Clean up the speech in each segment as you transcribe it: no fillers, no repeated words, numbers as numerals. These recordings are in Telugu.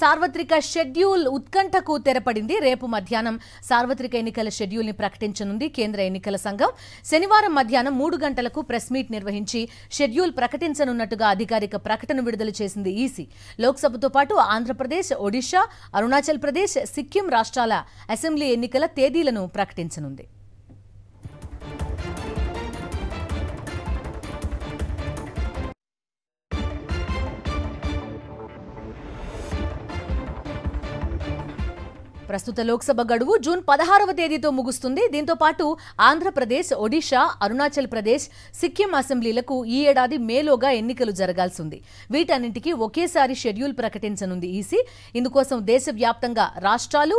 సార్వత్రిక షెడ్యూల్ ఉత్కంఠకు తెరపడింది. రేపు మధ్యాహ్నం సార్వత్రిక ఎన్నికల షెడ్యూల్ ని ప్రకటించనుంది కేంద్ర ఎన్నికల సంఘం. శనివారం మధ్యాహ్నం 3 గంటలకు ప్రెస్ మీట్ నిర్వహించి షెడ్యూల్ ప్రకటించనున్నట్టుగా అధికారిక ప్రకటన విడుదల చేసింది ఈసీ. లోక్సభతో పాటు ఆంధ్రప్రదేశ్, ఒడిషా, అరుణాచల్ ప్రదేశ్, సిక్కిం రాష్ట్రాల అసెంబ్లీ ఎన్నికల తేదీలను ప్రకటించనుంది. ప్రస్తుత లోక్సభ గడువు జూన్ 16వ తేదీతో ముగుస్తుంది. దీంతో పాటు ఆంధ్రప్రదేశ్, ఒడిషా, అరుణాచల్ ప్రదేశ్, సిక్కిం అసెంబ్లీలకు ఈ ఏడాది మేలోగా ఎన్నికలు జరగాల్సి ఉంది. వీటన్నింటికీ ఒకేసారి షెడ్యూల్ ప్రకటించనుంది ఈసీ. ఇందుకోసం దేశవ్యాప్తంగా రాష్ట్రాలు,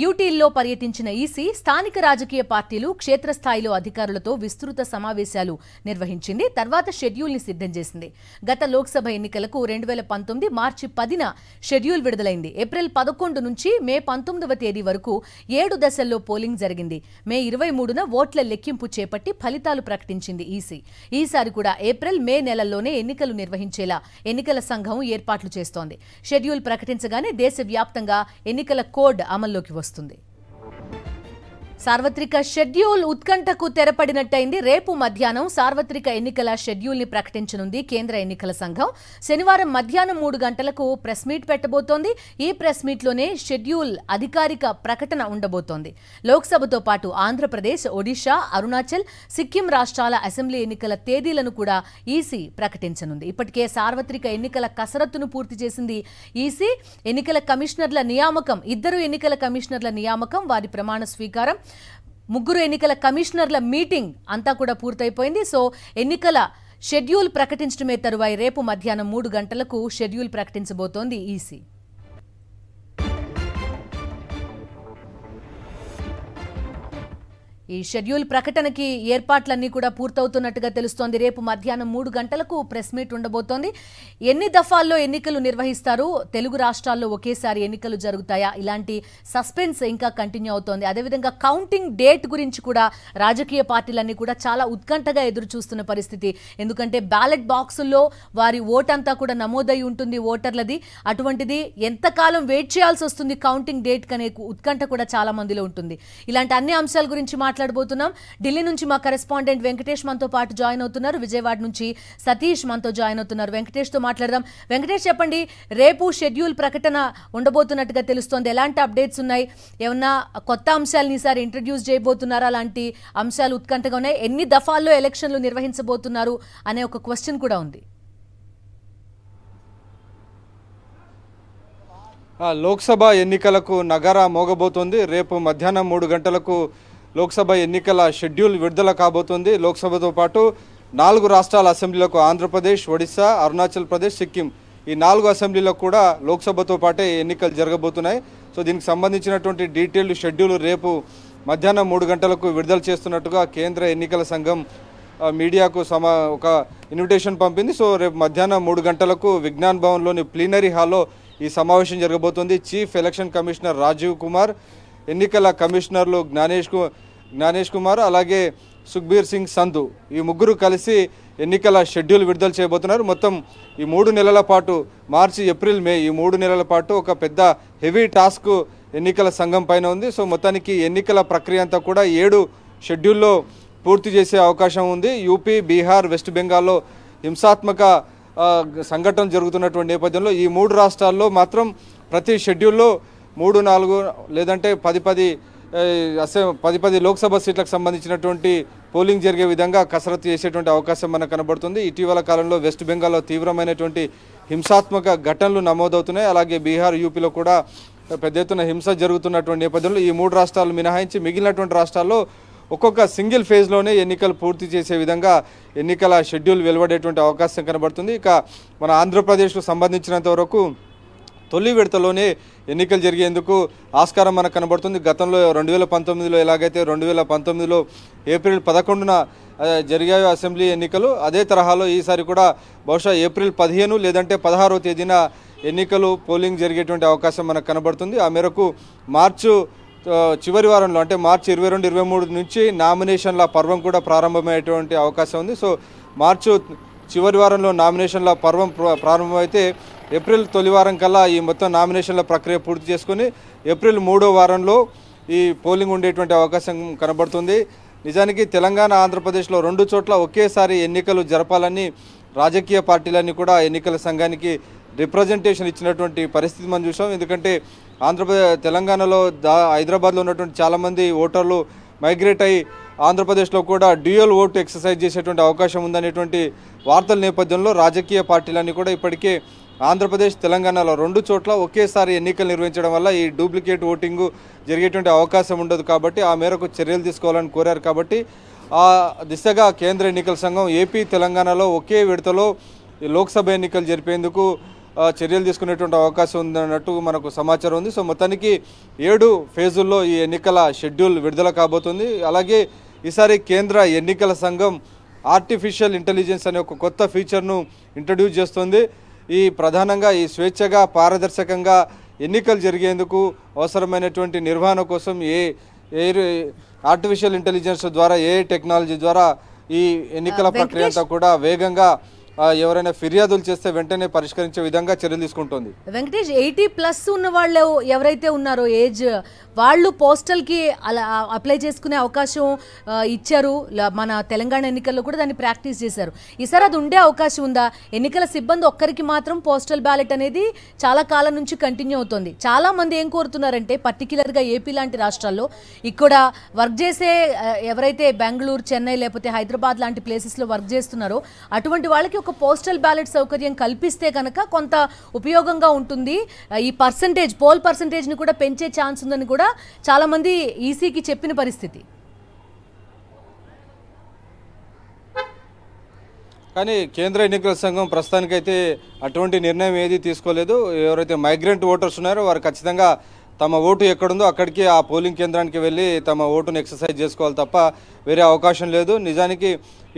యూటీల్లో పర్యటించిన ఈసీ స్థానిక రాజకీయ పార్టీలు, క్షేత్రస్థాయిలో అధికారులతో విస్తృత సమావేశాలు నిర్వహించింది. తర్వాత షెడ్యూల్ ని సిద్ధం చేసింది. గత లోక్సభ ఎన్నికలకు 2019 మార్చి 10న షెడ్యూల్ విడుదలైంది. ఏప్రిల్ 11 నుంచి మే 19వ తేదీ వరకు 7 దశల్లో పోలింగ్ జరిగింది. మే 23న ఓట్ల లెక్కింపు చేపట్టి ఫలితాలు ప్రకటించింది ఈసీ. ఈసారి కూడా ఏప్రిల్, మే నెలల్లోనే ఎన్నికలు నిర్వహించేలా ఎన్నికల సంఘం ఏర్పాట్లు చేస్తోంది. షెడ్యూల్ ప్రకటించగానే దేశవ్యాప్తంగా ఎన్నికల కోడ్ అమల్లోకి వస్తుంది. సార్వత్రిక షెడ్యూల్ ఉత్కంఠకు తెరపడినట్టయింది. రేపు మధ్యాహ్నం సార్వత్రిక ఎన్నికల షెడ్యూల్ ని ప్రకటించనుంది కేంద్ర ఎన్నికల సంఘం. శనివారం మధ్యాహ్నం 3 గంటలకు ప్రెస్ మీట్ పెట్టబోతోంది. ఈ ప్రెస్ మీట్ లోనే షెడ్యూల్ అధికారిక ప్రకటన ఉండబోతోంది. లోక్సభతో పాటు ఆంధ్రప్రదేశ్, ఒడిషా, అరుణాచల్, సిక్కిం రాష్ట్రాల అసెంబ్లీ ఎన్నికల తేదీలను కూడా ఈసీ ప్రకటించనుంది. ఇప్పటికే సార్వత్రిక ఎన్నికల కసరత్తును పూర్తి చేసింది ఈసీ. ఎన్నికల కమిషనర్ల నియామకం, 2 ఎన్నికల కమిషనర్ల నియామకం, వారి ప్రమాణ స్వీకారం, 3 ఎన్నికల కమిషనర్ల మీటింగ్ అంతా కూడా పూర్తయిపోయింది. సో ఎన్నికల షెడ్యూల్ ప్రకటించడమే తరువాయి రేపు మధ్యాహ్నం 3 గంటలకు షెడ్యూల్ ప్రకటించబోతోంది ఈసీ. ఈ షెడ్యూల్ ప్రకటనకి ఏర్పాట్లన్నీ కూడా పూర్తవుతున్నట్టుగా తెలుస్తోంది. రేపు మధ్యాహ్నం 3 గంటలకు ప్రెస్ మీట్ ఉండబోతోంది. ఎన్ని దఫాల్లో ఎన్నికలు నిర్వహిస్తారు, తెలుగు రాష్ట్రాల్లో ఒకేసారి ఎన్నికలు జరుగుతాయా, ఇలాంటి సస్పెన్స్ ఇంకా కంటిన్యూ అవుతోంది. అదేవిధంగా కౌంటింగ్ డేట్ గురించి కూడా రాజకీయ పార్టీలన్నీ కూడా చాలా ఉత్కంఠగా ఎదురు చూస్తున్న పరిస్థితి. ఎందుకంటే బ్యాలెట్ బాక్సుల్లో వారి ఓటంతా కూడా నమోదై ఉంటుంది ఓటర్లది. అటువంటిది ఎంతకాలం వెయిట్ చేయాల్సి వస్తుంది కౌంటింగ్ డేట్ కనే ఉత్కంఠ కూడా చాలా మందిలో ఉంటుంది. ఇలాంటి అన్ని అంశాల గురించి మాట్లాడబోతున్నాం. ఢిల్లీ నుంచి మా కరెస్పాండెంట్ వెంకటేష్ మనతో పాటు జాయిన్ అవుతున్నారు. విజయవాడ నుంచి సతీష్ మనతో జాయిన్ అవుతున్నారు. వెంకటేష్ తో మాట్లాడదాం. వెంకటేష్, చెప్పండి, రేపు షెడ్యూల్ ప్రకటన ఉండబోతున్నట్టుగా తెలుస్తోంది. ఎలాంటి అప్డేట్స్ ఉన్నాయి? ఏమన్నా కొత్త అంశాలను ఈసారి ఇంట్రడ్యూస్ చేయబోతున్నారా? అలాంటి అంశాలు ఉత్కంఠగా ఉన్నాయి. ఎన్ని దఫాల్లో ఎలక్షన్లు నిర్వహించబోతున్నారు అనే ఒక క్వశ్చన్ కూడా ఉంది. లోక్సభ ఎన్నికలకు నగార మోగబోతోంది. రేపు మధ్యాహ్నం 3 గంటలకు లోక్సభ ఎన్నికల షెడ్యూల్ విడుదల కాబోతుంది. లోక్సభతో పాటు 4 రాష్ట్రాల అసెంబ్లీలకు, ఆంధ్రప్రదేశ్, ఒడిశా, అరుణాచల్ ప్రదేశ్, సిక్కిం, ఈ 4 అసెంబ్లీలకు కూడా లోక్సభతో పాటే ఎన్నికలు జరగబోతున్నాయి. సో దీనికి సంబంధించినటువంటి డీటెయిల్డ్ షెడ్యూల్ రేపు మధ్యాహ్నం 3 గంటలకు విడుదల చేస్తున్నట్టుగా కేంద్ర ఎన్నికల సంఘం మీడియాకు ఒక ఇన్విటేషన్ పంపింది. సో రేపు మధ్యాహ్నం 3 గంటలకు విజ్ఞాన్ భవన్లోని ప్లీనరీ హాల్లో ఈ సమావేశం జరగబోతుంది. Chief election commissioner Rajiv Kumar, ఎన్నికల కమిషనర్లు జ్ఞానేష్ కుమార్, అలాగే సుఖ్బీర్ సింగ్ సంధు, ఈ 3 కలిసి ఎన్నికల షెడ్యూల్ విడుదల చేయబోతున్నారు. మొత్తం ఈ 3 నెలల పాటు, మార్చి, ఏప్రిల్, మే, ఈ 3 నెలల పాటు ఒక పెద్ద హెవీ టాస్క్ ఎన్నికల సంఘం పైన ఉంది. సో మొత్తానికి ఎన్నికల ప్రక్రియ అంతా కూడా 7 షెడ్యూల్లో పూర్తి చేసే అవకాశం ఉంది. యూపీ, బీహార్, వెస్ట్ బెంగాల్లో హింసాత్మక సంఘటన జరుగుతున్నటువంటి నేపథ్యంలో ఈ 3 రాష్ట్రాల్లో మాత్రం ప్రతి షెడ్యూల్లో 3-4 లేదంటే 10 లోక్సభ సీట్లకు సంబంధించినటువంటి పోలింగ్ జరిగే విధంగా కసరత్తు చేసేటువంటి అవకాశం మనకు కనబడుతుంది. ఇటీవల కాలంలో వెస్ట్ బెంగాల్లో తీవ్రమైనటువంటి హింసాత్మక ఘటనలు నమోదవుతున్నాయి. అలాగే బీహార్, యూపీలో కూడా పెద్ద ఎత్తున హింస జరుగుతున్నటువంటి నేపథ్యంలో ఈ 3 రాష్ట్రాలు మినహాయించి మిగిలినటువంటి రాష్ట్రాల్లో ఒక్కొక్క సింగిల్ ఫేజ్లోనే ఎన్నికలు పూర్తి చేసే విధంగా ఎన్నికల షెడ్యూల్ వెలువడేటువంటి అవకాశం కనబడుతుంది. ఇక మన ఆంధ్రప్రదేశ్కు సంబంధించినంత వరకు తొలి విడతలోనే ఎన్నికలు జరిగేందుకు ఆస్కారం మనకు కనబడుతుంది. గతంలో 2019లో ఎలాగైతే 2019లో ఏప్రిల్ 11న జరిగాయో అసెంబ్లీ ఎన్నికలు, అదే తరహాలో ఈసారి కూడా బహుశా ఏప్రిల్ 15 లేదంటే 16వ తేదీన ఎన్నికలు పోలింగ్ జరిగేటువంటి అవకాశం మనకు కనబడుతుంది. ఆ మేరకు మార్చి చివరి వారంలో అంటే మార్చి 22-23 నుంచి నామినేషన్ల పర్వం కూడా ప్రారంభమయ్యేటువంటి అవకాశం ఉంది. సో మార్చి చివరి వారంలో నామినేషన్ల పర్వం ప్రారంభమైతే ఏప్రిల్ తొలి వారం కల్లా ఈ మొత్తం నామినేషన్ల ప్రక్రియ పూర్తి చేసుకుని ఏప్రిల్ 3వ వారంలో ఈ పోలింగ్ ఉండేటువంటి అవకాశం కనబడుతుంది. నిజానికి తెలంగాణ ఆంధ్రప్రదేశ్లో 2 చోట్ల ఒకేసారి ఎన్నికలు జరపాలని రాజకీయ పార్టీలన్నీ కూడా ఎన్నికల సంఘానికి రిప్రజెంటేషన్ ఇచ్చినటువంటి పరిస్థితి మనం చూసాం. ఎందుకంటే తెలంగాణలో హైదరాబాద్లో ఉన్నటువంటి చాలామంది ఓటర్లు మైగ్రేట్ అయ్యి ఆంధ్రప్రదేశ్లో కూడా డ్యూయల్ ఓటు ఎక్సర్సైజ్ చేసేటువంటి అవకాశం ఉందనేటువంటి వార్తల నేపథ్యంలో రాజకీయ పార్టీలన్నీ కూడా ఇప్పటికే ఆంధ్రప్రదేశ్ తెలంగాణలో 2 చోట్ల ఒకేసారి ఎన్నికలు నిర్వహించడం వల్ల ఈ డూప్లికేట్ ఓటింగు జరిగేటువంటి అవకాశం ఉండదు కాబట్టి ఆ మేరకు చర్యలు తీసుకోవాలని కోరారు. కాబట్టి ఆ దిశగా కేంద్ర ఎన్నికల సంఘం ఏపీ తెలంగాణలో ఒకే విడతలో లోక్సభ ఎన్నికలు జరిపేందుకు చర్యలు తీసుకునేటువంటి అవకాశం ఉందన్నట్టు మనకు సమాచారం ఉంది. సో మొత్తానికి 7 ఫేజుల్లో ఈ ఎన్నికల షెడ్యూల్ విడుదల కాబోతుంది. అలాగే ఈసారి కేంద్ర ఎన్నికల సంఘం ఆర్టిఫిషియల్ ఇంటెలిజెన్స్ అనే ఒక కొత్త ఫీచర్ను ఇంట్రడ్యూస్ చేస్తుంది. ఈ ప్రధానంగా ఈ స్వేచ్ఛగా పారదర్శకంగా ఎన్నికలు జరిగేందుకు అవసరమైనటువంటి నిర్వహణ కోసం ఆర్టిఫిషియల్ ఇంటెలిజెన్స్ ద్వారా టెక్నాలజీ ద్వారా ఈ ఎన్నికల ప్రక్రియ అంతా కూడా వేగంగా ఎవరైనా ఫిర్యాదులు చేస్తే వెంటనే పరిష్కరించే విధంగా చర్యలు తీసుకుంటుంది. వెంకటేష్ 80+ ఉన్న వాళ్ళు ఎవరైతే ఉన్నారో ఏజ్ వాళ్ళు పోస్టల్కి అలా అప్లై చేసుకునే అవకాశం ఇచ్చారు. మన తెలంగాణ ఎన్నికల్లో కూడా దాన్ని ప్రాక్టీస్ చేశారు. ఈసారి అది ఉండే అవకాశం ఉందా? ఎన్నికల సిబ్బంది ఒక్కరికి మాత్రం పోస్టల్ బ్యాలెట్ అనేది చాలా కాలం నుంచి కంటిన్యూ అవుతుంది. చాలా మంది ఏం కోరుతున్నారంటే పర్టికులర్గా ఏపీ లాంటి రాష్ట్రాల్లో ఇక్కడ వర్క్ చేసే ఎవరైతే బెంగళూరు, చెన్నై లేకపోతే హైదరాబాద్ లాంటి ప్లేసెస్లో వర్క్ చేస్తున్నారో అటువంటి వాళ్ళకి ఒక పోస్టల్ బ్యాలెట్ సౌకర్యం కల్పిస్తే కనుక కొంత ఉపయోగంగా ఉంటుంది. ఈ పోల్ పర్సంటేజ్ని కూడా పెంచే ఛాన్స్ ఉందని కూడా చాలా మంది ఈసీకి చెప్పిన పరిస్థితి. కానీ కేంద్ర ఎన్నికల సంఘం ప్రస్తుతానికైతే అటువంటి నిర్ణయం ఏది తీసుకోలేదు. ఎవరైతే మైగ్రెంట్ ఓటర్స్ ఉన్నారో వారు ఖచ్చితంగా తమ ఓటు ఎక్కడుందో అక్కడికి ఆ పోలింగ్ కేంద్రానికి వెళ్ళి తమ ఓటును ఎక్సర్సైజ్ చేసుకోవాలి తప్ప వేరే అవకాశం లేదు. నిజానికి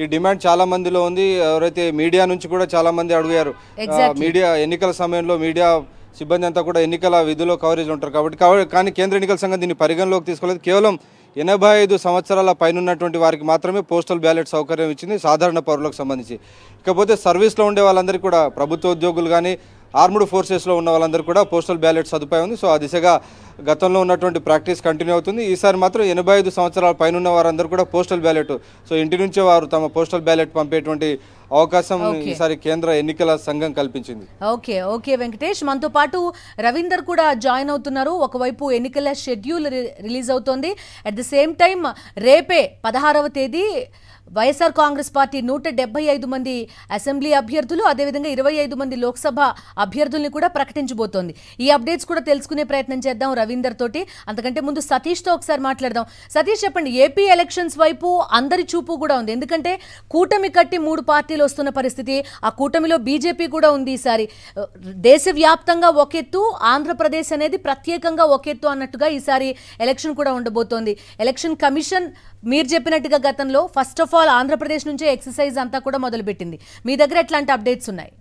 ఈ డిమాండ్ చాలా మందిలో ఉంది. ఎవరైతే మీడియా నుంచి కూడా చాలా మంది అడిగారు. మీడియా ఎన్నికల సమయంలో మీడియా సిబ్బంది అంతా కూడా ఎన్నికల విధుల్లో కవరేజ్ ఉంటారు కాబట్టి. కానీ కేంద్ర ఎన్నికల సంఘం దీన్ని పరిగణలోకి తీసుకోలేదు. కేవలం 85 సంవత్సరాల పైనున్నటువంటి వారికి మాత్రమే పోస్టల్ బ్యాలెట్ సౌకర్యం ఇచ్చింది సాధారణ పౌరులకు సంబంధించి. ఇకపోతే సర్వీస్లో ఉండే వాళ్ళందరికీ కూడా ప్రభుత్వ ఉద్యోగులు కానీ ఆర్మ్డ్ ఫోర్సెస్లో ఉన్న వాళ్ళందరూ కూడా పోస్టల్ బ్యాలెట్ సదుపాయం ఉంది. సో ఆ దిశగా గతంలో ఉన్నటువంటి ప్రాక్టీస్ కంటిన్యూ అవుతుంది. ఈసారి మాత్రం 85 సంవత్సరాల పైన వారందరూ కూడా పోస్టల్ బ్యాలెట్, సో ఇంటి నుంచే వారు తమ పోస్టల్ బ్యాలెట్ పంపేటువంటి అవకాశం ఈసారి కేంద్ర ఎన్నికల సంఘం కల్పించింది. ఓకే వెంకటేష్, మనతో పాటు రవీందర్ కూడా జాయిన్ అవుతున్నారు. ఒకవైపు ఎన్నికల షెడ్యూల్ రిలీజ్ అవుతోంది. అట్ ది సేమ్ టైం రేపే 16వ తేదీ వైఎస్ఆర్ కాంగ్రెస్ పార్టీ 175 మంది అసెంబ్లీ అభ్యర్థులు, అదేవిధంగా 25 మంది లోక్సభ అభ్యర్థుల్ని కూడా ప్రకటించబోతోంది. ఈ అప్డేట్స్ కూడా తెలుసుకునే ప్రయత్నం చేద్దాం రవీందర్ తోటి. అంతకంటే ముందు సతీష్తో ఒకసారి మాట్లాడదాం. సతీష్, చెప్పండి, ఏపీ ఎలక్షన్స్ వైపు అందరి చూపు కూడా ఉంది. ఎందుకంటే కూటమి కట్టి 3 పార్టీలు వస్తున్న పరిస్థితి. ఆ కూటమిలో బీజేపీ కూడా ఉంది. ఈసారి దేశవ్యాప్తంగా ఒకెత్తు, ఆంధ్రప్రదేశ్ అనేది ప్రత్యేకంగా ఒకెత్తు అన్నట్టుగా ఈసారి ఎలక్షన్ కూడా ఉండబోతోంది. ఎలక్షన్ కమిషన్ మీరు చెప్పినట్టుగా గతంలో ఫస్ట్ ఆఫ్ ఆల్ ఆంధ్రప్రదేశ్ నుంచే ఎక్సర్సైజ్ అంతా కూడా మొదలుపెట్టింది. మీ దగ్గర ఎట్లాంటి అప్డేట్స్ ఉన్నాయి?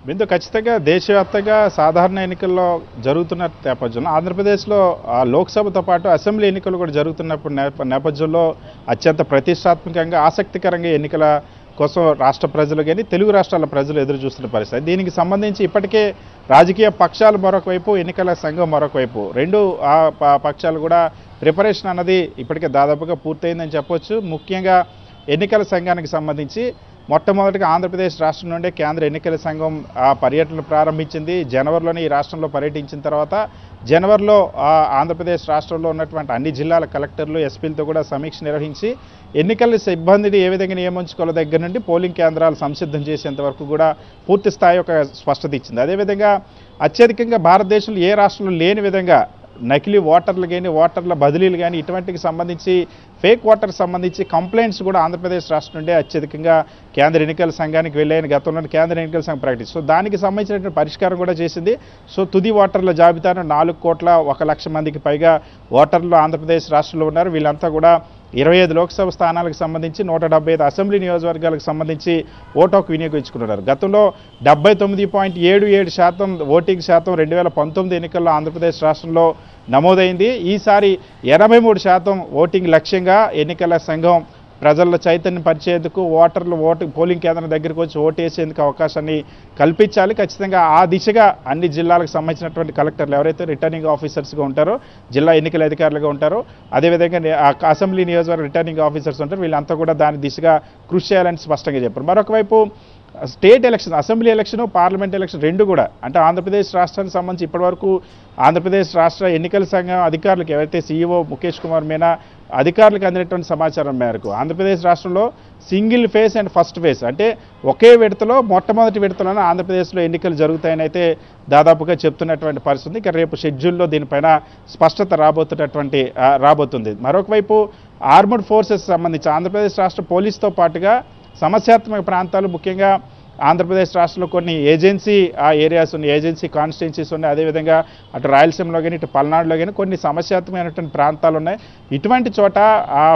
బిందు, ఖచ్చితంగా దేశవ్యాప్తంగా సాధారణ ఎన్నికల్లో జరుగుతున్న నేపథ్యంలో ఆంధ్రప్రదేశ్లో లోక్సభతో పాటు అసెంబ్లీ ఎన్నికలు కూడా జరుగుతున్నప్పుడు నేపథ్యంలో అత్యంత ప్రతిష్టాత్మకంగా ఆసక్తికరంగా ఎన్నికల కోసం రాష్ట్ర ప్రజలు కానీ తెలుగు రాష్ట్రాల ప్రజలు ఎదురు చూస్తున్న పరిస్థితి. దీనికి సంబంధించి ఇప్పటికే రాజకీయ పక్షాలు మరొక వైపు, ఎన్నికల సంఘం మరొక వైపు, రెండు పక్షాలు కూడా ప్రిపరేషన్ అన్నది ఇప్పటికే దాదాపుగా పూర్తయిందని చెప్పొచ్చు. ముఖ్యంగా ఎన్నికల సంఘానికి సంబంధించి మొట్టమొదటిగా ఆంధ్రప్రదేశ్ రాష్ట్రం నుండే కేంద్ర ఎన్నికల సంఘం పర్యటన ప్రారంభించింది. జనవరిలోనే ఈ రాష్ట్రంలో పర్యటించిన తర్వాత జనవరిలో ఆంధ్రప్రదేశ్ రాష్ట్రంలో ఉన్నటువంటి అన్ని జిల్లాల కలెక్టర్లు, ఎస్పీలతో కూడా సమీక్ష నిర్వహించి ఎన్నికల సిబ్బందిని ఏ విధంగా నియమించుకోవాలో దగ్గర నుండి పోలింగ్ కేంద్రాలు సంసిద్ధం చేసేంత వరకు కూడా పూర్తి స్థాయి ఒక స్పష్టత ఇచ్చింది. అదేవిధంగా అత్యధికంగా భారతదేశంలో ఏ రాష్ట్రంలో లేని విధంగా నకిలీ ఓటర్లు కానీ, ఓటర్ల బదిలీలు కానీ, ఇటువంటికి సంబంధించి ఫేక్ ఓటర్ సంబంధించి కంప్లైంట్స్ కూడా ఆంధ్రప్రదేశ్ రాష్ట్రం నుండే అత్యధికంగా కేంద్ర ఎన్నికల సంఘానికి వెళ్ళాయని గతంలో కేంద్ర ఎన్నికల సంఘం ప్రకటించింది. సో దానికి సంబంధించినటువంటి పరిష్కారం కూడా చేసింది. సో తుది ఓటర్ల జాబితాను 4,01,00,000 మందికి పైగా ఓటర్లు ఆంధ్రప్రదేశ్ రాష్ట్రంలో ఉన్నారు. వీళ్ళంతా కూడా 25 లోక్సభ స్థానాలకు సంబంధించి 175 అసెంబ్లీ నియోజకవర్గాలకు సంబంధించి ఓటు హక్కు వినియోగించుకున్నారు. గతంలో 79.77% ఓటింగ్ శాతం 2019 ఎన్నికల్లో ఆంధ్రప్రదేశ్ రాష్ట్రంలో నమోదైంది. ఈసారి 83% ఓటింగ్ లక్ష్యంగా ఎన్నికల సంఘం ప్రజల్లో చైతన్యం పరిచేందుకు ఓటర్లు పోలింగ్ కేంద్రం దగ్గరికి వచ్చి ఓటేసేందుకు అవకాశాన్ని కల్పించాలి. ఖచ్చితంగా ఆ దిశగా అన్ని జిల్లాలకు సంబంధించినటువంటి కలెక్టర్లు ఎవరైతే రిటర్నింగ్ ఆఫీసర్స్గా ఉంటారో, జిల్లా ఎన్నికల అధికారులుగా ఉంటారో, అదేవిధంగా అసెంబ్లీ నియోజకవర్గ రిటర్నింగ్ ఆఫీసర్స్ ఉంటారు, వీళ్ళంతా కూడా దాని దిశగా కృషి చేయాలని స్పష్టంగా చెప్పారు. మరొకవైపు state election, assembly election, parliament election రెండు కూడా అంటే ఆంధ్రప్రదేశ్ రాష్ట్రానికి సంబంధించి ఇప్పటివరకు ఆంధ్రప్రదేశ్ రాష్ట్ర ఎన్నికల సంఘం అధికారులకు ఎవరైతే సీఈఓ ముఖేష్ కుమార్ మీనా అధికారులకు అందినటువంటి సమాచారం మేరకు ఆంధ్రప్రదేశ్ రాష్ట్రంలో single phase and first phase అంటే ఒకే విడతలో మొట్టమొదటి విడతలోనే ఆంధ్రప్రదేశ్లో ఎన్నికలు జరుగుతాయని అయితే దాదాపుగా చెప్తున్నటువంటి పరిస్థితి. ఇక రేపు షెడ్యూల్లో దీనిపైన స్పష్టత రాబోతుంది. మరొకవైపు ఆర్మడ్ ఫోర్సెస్ సంబంధించి ఆంధ్రప్రదేశ్ రాష్ట్ర పోలీస్తో పాటుగా సమస్యాత్మక ప్రాంతాలు, ముఖ్యంగా ఆంధ్రప్రదేశ్ రాష్ట్రంలో కొన్ని ఏజెన్సీ ఏరియాస్ ఉన్నాయి, ఏజెన్సీ కాన్స్టిట్యున్సీస్ ఉన్నాయి, అదేవిధంగా అటు రాయలసీమలో కానీ ఇటు పల్నాడులో కానీ కొన్ని సమస్యాత్మకమైనటువంటి ప్రాంతాలు ఉన్నాయి. ఇటువంటి చోట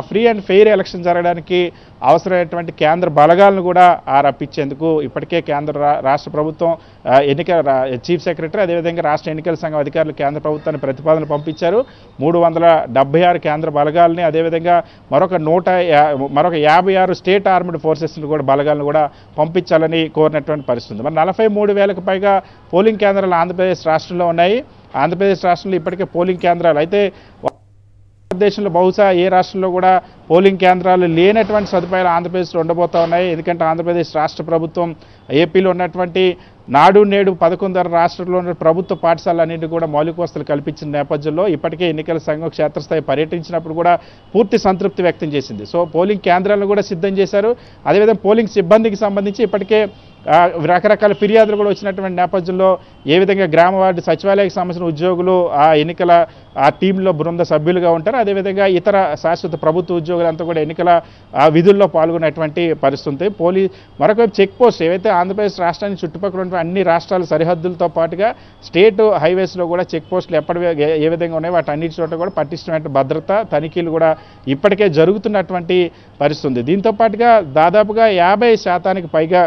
ఫ్రీ అండ్ ఫెయిర్ ఎలక్షన్ జరగడానికి అవసరమైనటువంటి కేంద్ర బలగాలను కూడా రప్పించేందుకు ఇప్పటికే రాష్ట్ర ప్రభుత్వం చీఫ్ సెక్రటరీ అదేవిధంగా రాష్ట్ర ఎన్నికల సంఘం అధికారులు కేంద్ర ప్రభుత్వాన్ని ప్రతిపాదనలు పంపించారు. 376 కేంద్ర బలగాలని అదేవిధంగా మరొక 56 స్టేట్ ఆర్మ్డ్ ఫోర్సెస్ని కూడా బలగాలను కూడా పంపించాలని కోరినటువంటి పరిస్థితి. మరి 43,000కు పైగా పోలింగ్ కేంద్రాలు ఆంధ్రప్రదేశ్ రాష్ట్రంలో ఉన్నాయి. ఆంధ్రప్రదేశ్ రాష్ట్రంలో ఇప్పటికే పోలింగ్ కేంద్రాలు అయితే భారతదేశంలో బహుశా ఏ రాష్ట్రంలో కూడా పోలింగ్ కేంద్రాలు లేనటువంటి సదుపాయాలు ఆంధ్రప్రదేశ్లో ఉండబోతా ఉన్నాయి. ఎందుకంటే ఆంధ్రప్రదేశ్ రాష్ట్ర ప్రభుత్వం ఏపీలో ఉన్నటువంటి నాడు నేడు 11 రాష్ట్రంలో ఉన్న ప్రభుత్వ పాఠశాలన్నింటినీ కూడా మౌలిక వసతులు కల్పించిన నేపథ్యంలో ఇప్పటికే ఎన్నికల సంఘం క్షేత్రస్థాయి పర్యటించినప్పుడు కూడా పూర్తి సంతృప్తి వ్యక్తం చేసింది. సో పోలింగ్ కేంద్రాలను కూడా సిద్ధం చేశారు. అదేవిధంగా పోలింగ్ సిబ్బందికి సంబంధించి ఇప్పటికే రకరకాల ఫిర్యాదులు కూడా వచ్చినటువంటి నేపథ్యంలో ఏ విధంగా గ్రామ వార్డు సచివాలయానికి సంబంధించిన ఉద్యోగులు ఎన్నికల టీంలో బృంద సభ్యులుగా ఉంటారు, అదేవిధంగా ఇతర శాశ్వత ప్రభుత్వ ఉద్యోగులంతా కూడా ఎన్నికల విధుల్లో పాల్గొనేటువంటి పరిస్థితి. మరొకవైపు చెక్ పోస్ట్ ఏవైతే ఆంధ్రప్రదేశ్ రాష్ట్రానికి చుట్టుపక్కల ఉన్న అన్ని రాష్ట్రాల సరిహద్దులతో పాటుగా స్టేట్ హైవేస్లో కూడా చెక్ పోస్టులు ఏ విధంగా ఉన్నాయి వాటి అన్నిటి చోట కూడా పటిష్టమైన భద్రత తనిఖీలు కూడా ఇప్పటికే జరుగుతున్నటువంటి పరిస్థితి. దీంతో పాటుగా దాదాపుగా 50% పైగా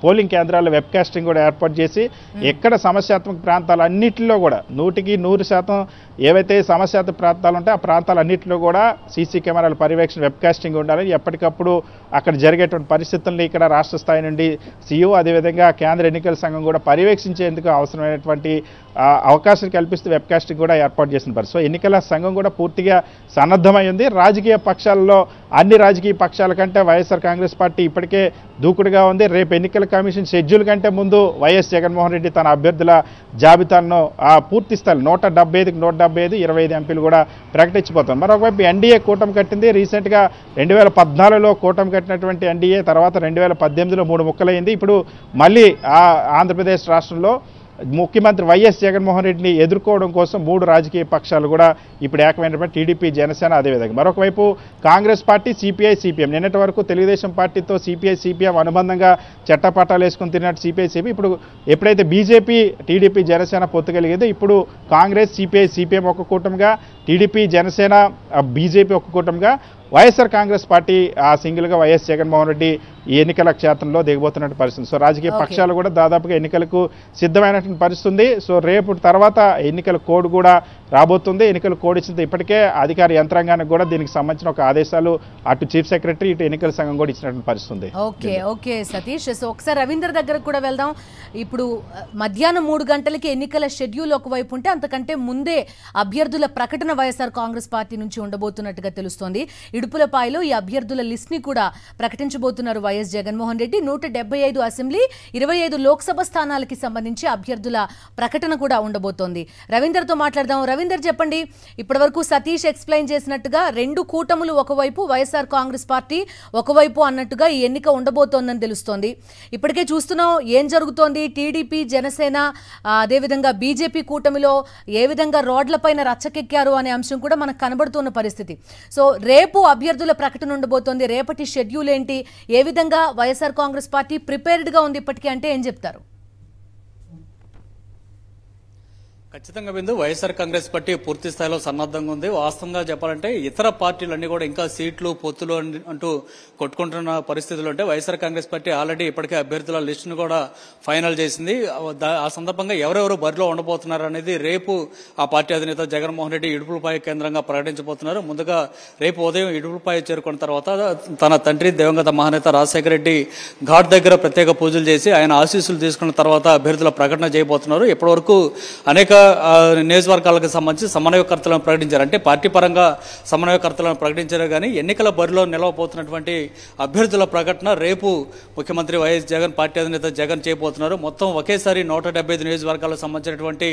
పోలింగ్ కేంద్రాల్లో వెబ్కాస్టింగ్ కూడా ఏర్పాటు చేసి ఎక్కడ సమస్యాత్మక ప్రాంతాలు అన్నింటిలో కూడా 100% ఏవైతే సమస్యాత్మక ప్రాంతాలు ఉంటాయో ఆ ప్రాంతాలన్నింటిలో కూడా సీసీ కెమెరాల పర్యవేక్షణ వెబ్కాస్టింగ్ ఉండాలని ఎప్పటికప్పుడు అక్కడ జరిగేటువంటి పరిస్థితుల్ని ఇక్కడ రాష్ట్ర స్థాయి నుండి సీఈఓ అదేవిధంగా కేంద్ర ఎన్నికల సంఘం కూడా పర్యవేక్షించేందుకు అవసరమైనటువంటి అవకాశం కల్పిస్తూ వెబ్కాస్టింగ్ కూడా ఏర్పాటు చేసిన పరిస్థితి. సో ఎన్నికల సంఘం కూడా పూర్తిగా సన్నద్ధమై ఉంది. రాజకీయ పక్షాలలో అన్ని రాజకీయ పక్షాల కంటే వైఎస్ఆర్ కాంగ్రెస్ పార్టీ ఇప్పటికే దూకుడుగా ఉంది. రేపు ఎన్నికల కమిషన్ షెడ్యూల్ కంటే ముందు వైఎస్ జగన్మోహన్ రెడ్డి తన అభ్యర్థుల జాబితాను పూర్తి స్థాయి 175కి 175 25 ఎంపీలు కూడా ప్రకటించబోతున్నారు. మరొకవైపు ఎన్డీఏ కూటమి కట్టింది. రీసెంట్గా 2014లో కూటమి కట్టినటువంటి ఎన్డీఏ తర్వాత 2018లో 3 ముక్కలైంది. ఇప్పుడు మళ్ళీ ఆంధ్రప్రదేశ్ రాష్ట్రంలో ముఖ్యమంత్రి వైఎస్ జగన్మోహన్ రెడ్డిని ఎదుర్కోవడం కోసం 3 రాజకీయ పక్షాలు కూడా ఇప్పుడు ఏకమైనటువంటి టీడీపీ, జనసేన అదేవిధంగా మరొకవైపు కాంగ్రెస్ పార్టీ, సిపిఐ, సిపిఎం నిన్నటి వరకు తెలుగుదేశం పార్టీతో సిపిఐ, సిపిఎం అనుబంధంగా చట్టపట్టాలు వేసుకుని తిరిగినట్టు సిపిఐ, సిపిఎం ఇప్పుడు ఎప్పుడైతే బీజేపీ, టీడీపీ, జనసేన పొత్తు కలిగిందో ఇప్పుడు కాంగ్రెస్, సిపిఐ, సిపిఎం ఒక కూటమిగా, టీడీపీ, జనసేన, బీజేపీ ఒక కూటమిగా, వైఎస్ఆర్ కాంగ్రెస్ పార్టీ సింగిల్గా వైఎస్ జగన్మోహన్ రెడ్డి ఈ ఎన్నికల క్షేత్రంలో దిగబోతున్నట్టు పరిస్థితి. సో రాజకీయ పక్షాలు కూడా దాదాపుగా ఎన్నికలకు సిద్ధమైనటువంటి పరిస్థితి. సో రేపు తర్వాత ఎన్నికల కోడ్ కూడా రాబోతుంది. ఎన్నికల కోడ్ ఇచ్చిన ఇప్పటికే అధికార యంత్రాంగానికి కూడా దీనికి సంబంధించిన ఒక ఆదేశాలు అటు చీఫ్ సెక్రటరీ ఇటు ఎన్నికల సంఘం కూడా ఇచ్చినటువంటి పరిస్థితి. ఓకే సతీష్, సో ఒకసారి రవీందర్ దగ్గరకు కూడా వెళ్దాం. ఇప్పుడు మధ్యాహ్నం 3 గంటలకి ఎన్నికల షెడ్యూల్ ఒకవైపు ఉంటే అంతకంటే ముందే అభ్యర్థుల ప్రకటన వైఎస్ఆర్ కాంగ్రెస్ పార్టీ నుంచి ఉండబోతున్నట్టుగా తెలుస్తోంది. ఇడుపులపాయలో ఈ అభ్యర్థుల లిస్ట్ ని కూడా ప్రకటించబోతున్నారు వైఎస్ జగన్మోహన్ రెడ్డి. 175 అసెంబ్లీ, 25 లోక్సభ స్థానాలకి సంబంధించి అభ్యర్థుల ప్రకటన కూడా ఉండబోతోంది. రవీందర్తో మాట్లాడదాం. రవీందర్ చెప్పండి, ఇప్పటివరకు సతీష్ ఎక్స్ప్లెయిన్ చేసినట్టుగా 2 కూటములు ఒకవైపు, వైఎస్ఆర్ కాంగ్రెస్ పార్టీ ఒకవైపు అన్నట్టుగా ఈ ఎన్నిక ఉండబోతోందని తెలుస్తోంది. ఇప్పటికే చూస్తున్నాం ఏం జరుగుతోంది. టీడీపీ, జనసేన అదేవిధంగా బీజేపీ కూటమిలో ఏ విధంగా రోడ్లపైన రచ్చకెక్కారు అనే అంశం కూడా మనకు కనబడుతున్న పరిస్థితి. సో రేపు అభ్యర్థుల ప్రకటన ఉండబోతోంది. రేపటి షెడ్యూల్ ఏంటి, ఏ విధంగా వైఎస్ఆర్ కాంగ్రెస్ పార్టీ ప్రిపేర్డ్ గా ఉంది ఇప్పటికీ అంటే ఏం చెప్తారు? ఖచ్చితంగా బిందు వైఎస్ఆర్ కాంగ్రెస్ పార్టీ పూర్తి స్థాయిలో సన్నద్ధంగా ఉంది. వాస్తవంగా చెప్పాలంటే ఇతర పార్టీలన్నీ కూడా ఇంకా సీట్లు పొత్తులు అంటూ కొట్టుకుంటున్న పరిస్థితులు ఉంటే వైఎస్ఆర్ కాంగ్రెస్ పార్టీ ఆల్రెడీ ఇప్పటికే అభ్యర్థుల లిస్టును కూడా ఫైనల్ చేసింది. ఆ సందర్భంగా ఎవరెవరు బరిలో ఉండబోతున్నారు అనేది రేపు ఆ పార్టీ అధినేత జగన్మోహన్ రెడ్డి ఇడుపులపాయ కేంద్రంగా ప్రకటించబోతున్నారు. ముందుగా రేపు ఉదయం ఇడుపులపాయ చేరుకున్న తర్వాత తన తండ్రి దివంగత మహానేత రాజశేఖర రెడ్డి ఘాట్ దగ్గర ప్రత్యేక పూజలు చేసి ఆయన ఆశీస్సులు తీసుకున్న తర్వాత అభ్యర్థుల ప్రకటన చేయబోతున్నారు. ఇప్పటివరకు అనేక నియోజకవర్గాలకు సంబంధించి సమన్వయకర్తలను ప్రకటించారు. అంటే పార్టీ పరంగా సమన్వయకర్తలను ప్రకటించారు కానీ ఎన్నికల బరిలో నిలవబోతున్నటువంటి అభ్యర్థుల ప్రకటన రేపు ముఖ్యమంత్రి వైఎస్ జగన్ పార్టీ అధినేత జగన్ చేయబోతున్నారు. మొత్తం ఒకేసారి 175 నియోజకవర్గాలకు సంబంధించినటువంటి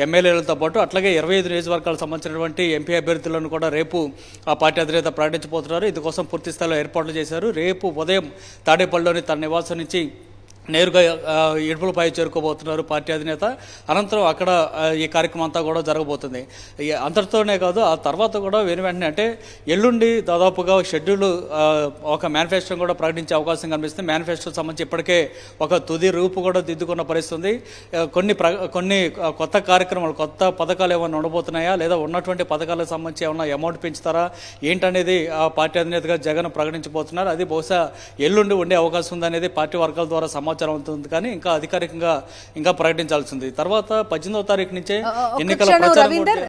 ఎమ్మెల్యేలతో పాటు అట్లాగే 25 నియోజకవర్గాలకు సంబంధించినటువంటి ఎంపీ అభ్యర్థులను కూడా రేపు ఆ పార్టీ అధినేత ప్రకటించబోతున్నారు. ఇందుకోసం పూర్తి స్థాయిలో ఏర్పాట్లు చేశారు. రేపు ఉదయం తాడేపల్లిలోని తన నివాసం నుంచి నేరుగా ఇడుపులపై చేరుకోబోతున్నారు పార్టీ అధినేత. అనంతరం అక్కడ ఈ కార్యక్రమం అంతా కూడా జరగబోతుంది. అంతటితోనే కాదు, ఆ తర్వాత కూడా వెంటనే అంటే ఎల్లుండి దాదాపుగా షెడ్యూల్ ఒక మేనిఫెస్టో కూడా ప్రకటించే అవకాశం కనిపిస్తుంది. మేనిఫెస్టోకి సంబంధించి ఇప్పటికే ఒక తుది రూపు కూడా దిద్దుకున్న పరిస్థితుంది. కొన్ని కొత్త కార్యక్రమాలు, కొత్త పథకాలు ఏమైనా ఉండబోతున్నాయా లేదా ఉన్నటువంటి పథకాలకు సంబంధించి ఏమైనా అమౌంట్ పెంచుతారా ఏంటనేది ఆ పార్టీ అధినేతగా జగన్ ప్రకటించబోతున్నారు. అది బహుశా ఎల్లుండి ఉండే అవకాశం ఉందనేది పార్టీ వర్గాల ద్వారా సమాచారం అవుతుంది కానీ ఇంకా అధికారికంగా ఇంకా ప్రకటించాల్సింది. తర్వాత 18వ తారీఖు నుంచే ఎన్నికల ప్రచారం